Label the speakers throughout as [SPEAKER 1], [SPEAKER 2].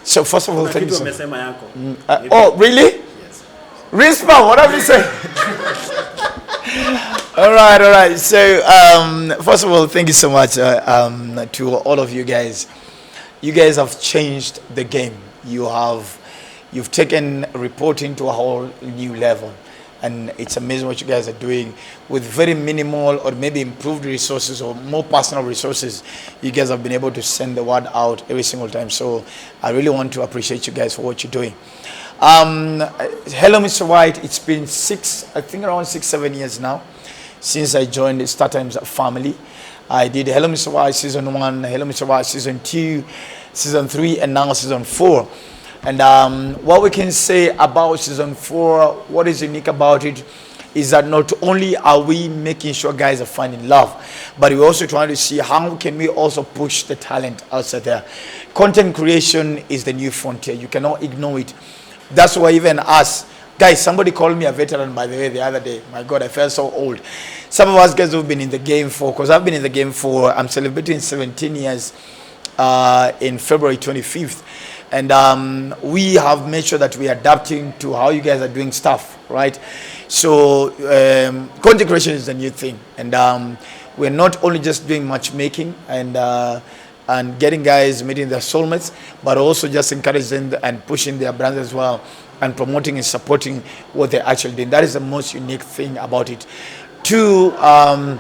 [SPEAKER 1] So first of all,
[SPEAKER 2] Kuna
[SPEAKER 1] thank you
[SPEAKER 2] kitu
[SPEAKER 1] so much.
[SPEAKER 2] amesema yako.
[SPEAKER 1] Oh, really?
[SPEAKER 2] Yes.
[SPEAKER 1] Rispa, what have you said? All right. So, first of all, thank you so much to all of you guys. You guys have changed the game. You've taken reporting to a whole new level, and it's amazing what you guys are doing with very minimal or maybe improved resources or more personal resources. You guys have been able to send the word out every single time. So, I really want to appreciate you guys for what you're doing. Hello, Mr. White. It's been around 6-7 years now since I joined the Startimes family. I did Hello, Mr. White season 1, Hello, Mr. White season 2, season 3, and now season 4. And what we can say about season 4, what is unique about it, is that not only are we making sure guys are finding love, but we're also trying to see how can we also push the talent outside there. Content creation is the new frontier. You cannot ignore it. That's why even us, guys, somebody called me a veteran, by the way, the other day. My God, I felt so old. Some of us guys who've been in the game because I've been in the game I'm celebrating 17 years in February 25th. And we have made sure that we're adapting to how you guys are doing stuff, right? So content creation is the new thing. And we're not only just doing matchmaking and getting guys meeting their soulmates, but also just encouraging them and pushing their brands as well, and promoting and supporting what they're actually doing. That is the most unique thing about it. Two, Mom,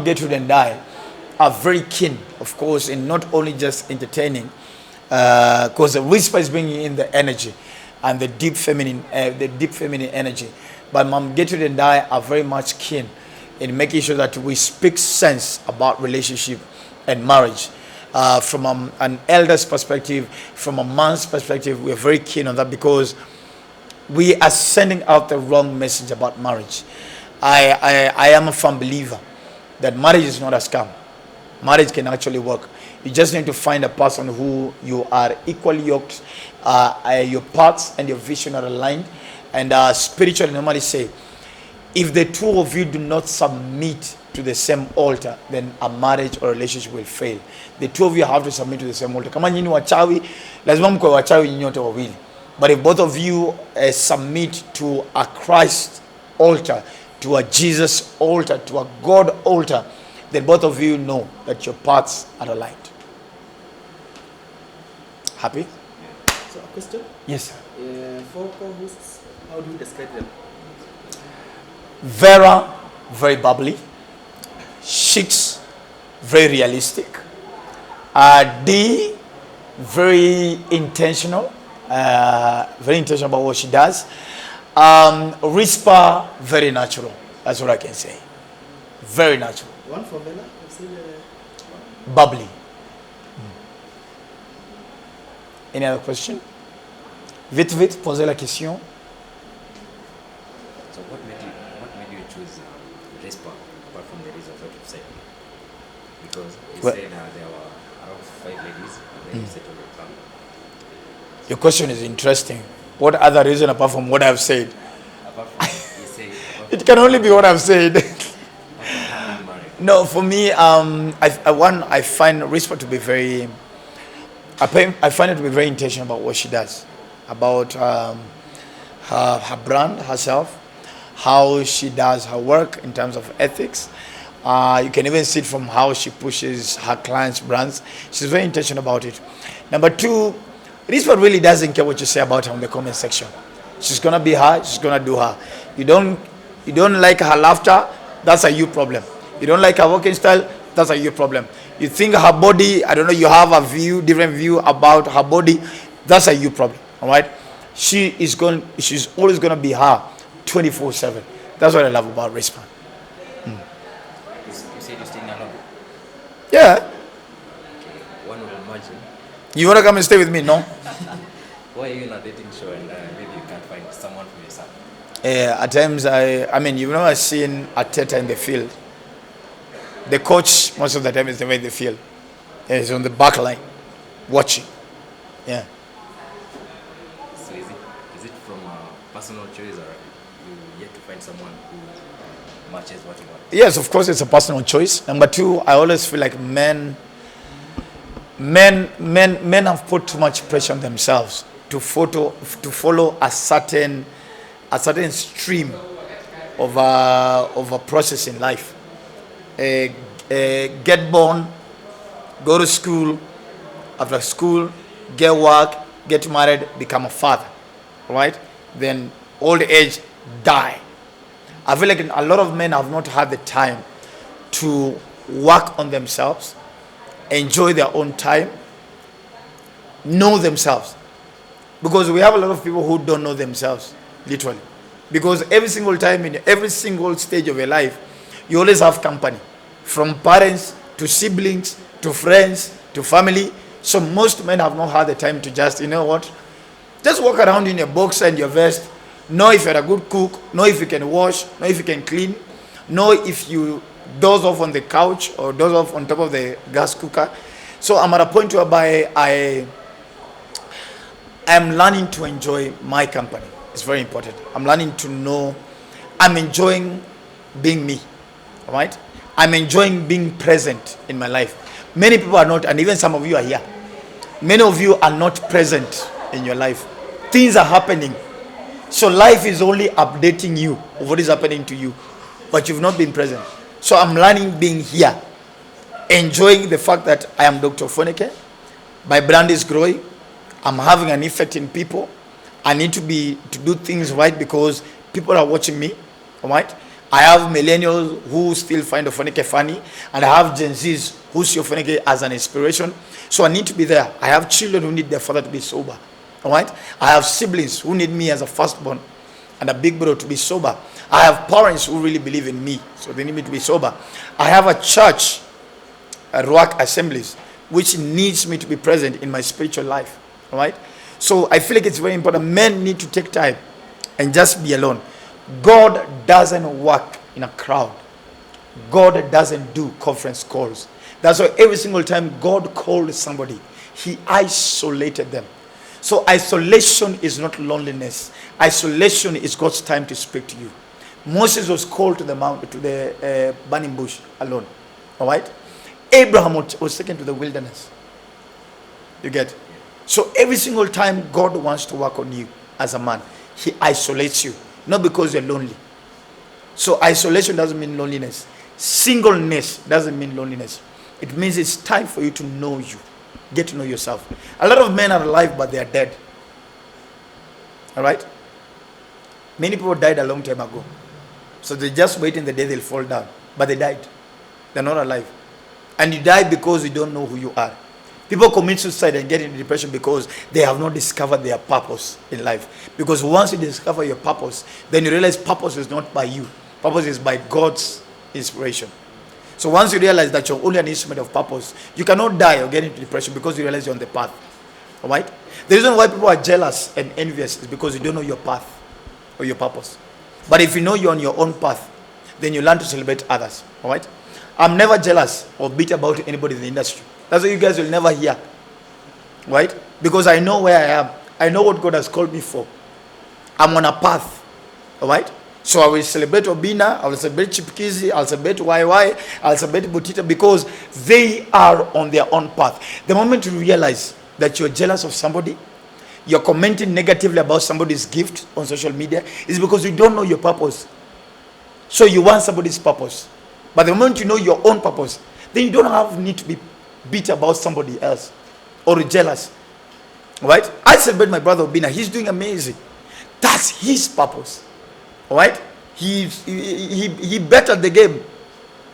[SPEAKER 1] Gertrude, and I are very keen, of course, in not only just entertaining, because the whisper is bringing in the energy and the deep feminine energy. But Mom, Gertrude, and I are very much keen in making sure that we speak sense about relationship and marriage. From an elder's perspective, from a man's perspective, we're very keen on that because we are sending out the wrong message about marriage. I am a firm believer that marriage is not a scam. Marriage can actually work. You just need to find a person who you are equally yoked, your paths and your vision are aligned. And spiritually, normally say, if the two of you do not submit to the same altar, then a marriage or relationship will fail. The two of you have to submit to the same altar. Kama nyinyi wachawi, lazima mkwe wachawi nyinyi wote wawili. But if both of you submit to a Christ altar, to a Jesus altar, to a God altar, then both of you know that your paths are aligned. Happy?
[SPEAKER 2] So a question?
[SPEAKER 1] Yes, sir.
[SPEAKER 2] For co-hosts, how do you describe them?
[SPEAKER 1] Vera, very bubbly. Shix, very realistic. D, very intentional. Very intentional about what she does. Rispa, very natural. That's what I can say. Very natural.
[SPEAKER 2] One for Bella?
[SPEAKER 1] Bubbly. Any other question? Vite, posez la question.
[SPEAKER 3] So what made you choose Rispa apart from the reasons that you've said? Because you said there were around 5 ladies and then you said on the family.
[SPEAKER 1] Your question is interesting. What other reason apart from what I've said?
[SPEAKER 3] Apart from you say
[SPEAKER 1] It can only be what I've said. No, for me, I find Rispa to be very. I find it to be very intentional about what she does, about her brand, herself, how she does her work in terms of ethics. You can even see it from how she pushes her clients' brands. She's very intentional about it. Number 2, Rispa really doesn't care what you say about her in the comment section. She's gonna be her. She's gonna do her. You don't like her laughter. That's a you problem. You don't like her working style. That's a you problem. You think her body, I don't know, you have a different view about her body. That's a you problem. All right. She's always gonna be her 24/7. That's what I love about Rispa.
[SPEAKER 3] you said you're staying alone.
[SPEAKER 1] Yeah.
[SPEAKER 3] Okay. One would imagine.
[SPEAKER 1] You wanna come and stay with me? No.
[SPEAKER 3] Why are you in a dating show and maybe you can't find someone for yourself?
[SPEAKER 1] At times, I mean, you've never seen a Teta in the field. The coach, most of the time, is the way in the field. He's on the back line, watching. Yeah.
[SPEAKER 3] So is it from a personal choice or you yet to find someone who matches what you want?
[SPEAKER 1] Yes, of course, it's a personal choice. Number 2, I always feel like men Men have put too much pressure on themselves to follow a certain stream of a process in life. Get born, go to school, after school, get work, get married, become a father, right? Then old age, die. I feel like a lot of men have not had the time to work on themselves, enjoy their own time, know themselves. Because we have a lot of people who don't know themselves, literally. Because every single time, in every single stage of your life, you always have company. From parents, to siblings, to friends, to family. So most men have not had the time to just, you know what? Just walk around in your boxer and your vest. Know if you're a good cook. Know if you can wash. Know if you can clean. Know if you doze off on the couch or doze off on top of the gas cooker. So I'm at a point whereby I am learning to enjoy my company. It's very important. I'm learning to know I'm enjoying being me. All right? I'm enjoying being present in my life. Many people are not, and even some of you are here. Many of you are not present in your life. Things are happening. So life is only updating you of what is happening to you, but you've not been present. So I'm learning being here, enjoying the fact that I am Dr. Ofweneke. My brand is growing. I'm having an effect in people. I need to do things right because people are watching me. All right. I have millennials who still find Ofweneke funny, and I have Gen Zs who see Ofweneke as an inspiration. So I need to be there. I have children who need their father to be sober. All right. I have siblings who need me as a firstborn and a big brother to be sober. I have parents who really believe in me, so they need me to be sober. I have a church, a Ruach assemblies, which needs me to be present in my spiritual life. All right. So I feel like it's very important. Men need to take time and just be alone. God doesn't work in a crowd. God doesn't do conference calls. That's why every single time God called somebody, he isolated them. So isolation is not loneliness. Isolation is God's time to speak to you. Moses was called to the mountain, to the burning bush alone. All right. Abraham was taken to the wilderness. You get? So every single time God wants to work on you as a man, he isolates you. Not because you're lonely. So isolation doesn't mean loneliness. Singleness doesn't mean loneliness. It means it's time for you to know you. Get to know yourself. A lot of men are alive, but they are dead. All right? Many people died a long time ago. So they're just waiting the day they'll fall down. But they died. They're not alive. And you die because you don't know who you are. People commit suicide and get into depression because they have not discovered their purpose in life. Because once you discover your purpose, then you realize purpose is not by you. Purpose is by God's inspiration. So once you realize that you're only an instrument of purpose, you cannot die or get into depression because you realize you're on the path. All right? The reason why people are jealous and envious is because you don't know your path or your purpose. But if you know you're on your own path, then you learn to celebrate others. All right? I'm never jealous or bitter about anybody in the industry. That's why you guys will never hear. Right? Because I know where I am. I know what God has called me for. I'm on a path. All right? So I will celebrate Obina, I will celebrate Chipkizi, I'll celebrate YY, I'll celebrate Butita because they are on their own path. The moment you realize that you're jealous of somebody, you're commenting negatively about somebody's gift on social media, is because you don't know your purpose. So you want somebody's purpose. But the moment you know your own purpose, then you don't have need to be bitter about somebody else or jealous. Right? I celebrate my brother Obina. He's doing amazing. That's his purpose. All right? He bettered the game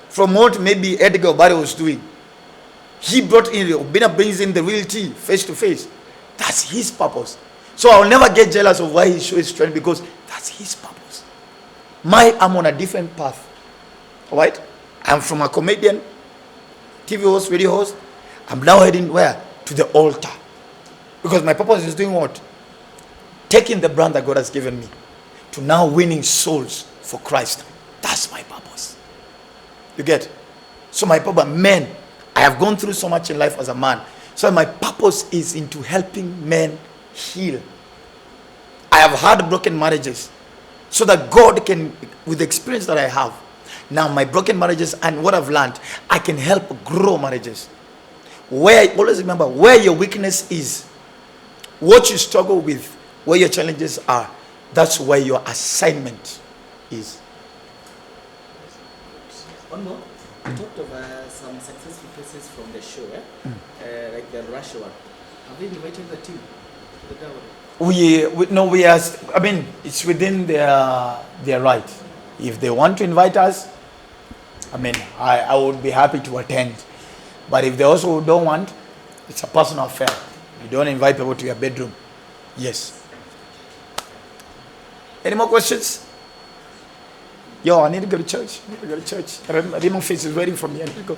[SPEAKER 1] from what maybe Edgar Obari was doing. He brought in, Obina brings in the real tea face to face. That's his purpose. So I'll never get jealous of why he shows strength because that's his purpose. I'm on a different path. All right? I'm from a comedian, TV host, radio host. I'm now heading where? To the altar. Because my purpose is doing what? Taking the brand that God has given me to now winning souls for Christ. That's my purpose. You get? So my purpose, men, I have gone through so much in life as a man. So my purpose is into helping men heal. I have had broken marriages so that God can, with the experience that I have, now my broken marriages and what I've learned, I can help grow marriages. always remember where your weakness is, what you struggle with, where your challenges are. That's where your assignment is.
[SPEAKER 2] One more. You talked of some successful cases from the show, like the Russia one. Have you invited the team to the gathering?
[SPEAKER 1] We are. I mean, it's within their right. If they want to invite us, I mean, I would be happy to attend. But if they also don't want, it's a personal affair. You don't invite people to your bedroom. Yes. Any more questions? Yo, I need to go to church. Raymond Face is waiting for me. I need to go.